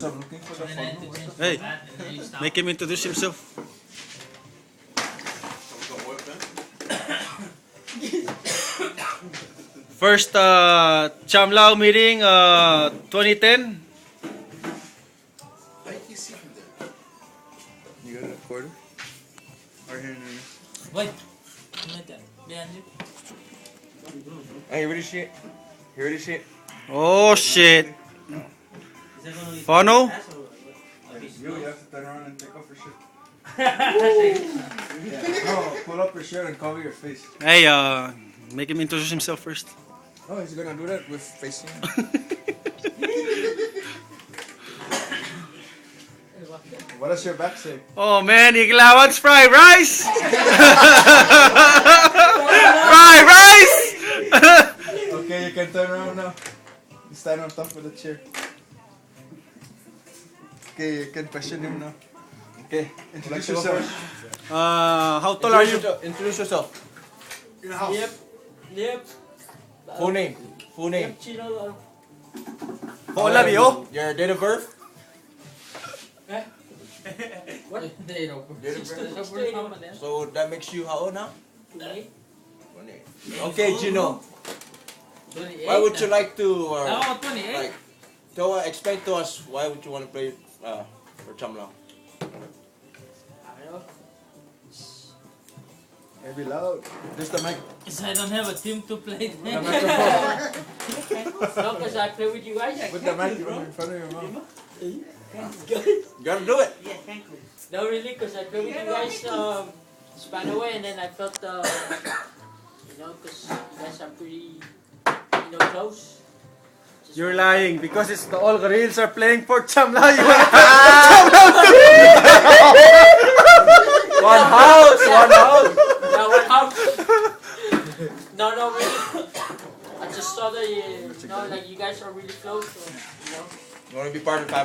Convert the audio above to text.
I'm looking for the phone. Hey, make him introduce himself. First Chamlao meeting 2010. You got a quarter? Right here, Wait. Behind you. Hey, you ready shit? You ready shit? Oh shit. Funnel? You have to turn around and take off your shirt. Yeah. No, pull up your shirt and cover your face. Hey, make him introduce himself first. Oh, he's gonna do that with facing. What does your back say? Oh man, Iglawan's fried rice! Fried rice! Okay, you can turn around now. You stand on top of the chair. Okay, you can question him now. Okay, introduce yourself. How tall are you? Introduce yourself. Yep. Yep. Full name. Full name. Chino. Hola, viejo. Your date of birth? What? Date of birth. So that makes you how old now? 28. 28. Okay, Gino. 28. Why would you like to No, 28. like explain to us why would you want to play for Chamlao? I don't know. Maybe loud. Just the mic. Because I don't have a team to play. The microphone. No, because I play with you guys. Put the microphone in front of your mouth. Good. You gotta do it. Yeah, thank you. No, really, because I play with you guys span away, and then I felt, you know, because you guys are pretty, you know, close. Just You're lying because it's the all reels are playing for Chamlao. You wanna play Chamlao too? One house. One house. Yeah, what happened? No, really. I just saw that, you know, like you guys are really close, so, you know. You wanna be part of the family?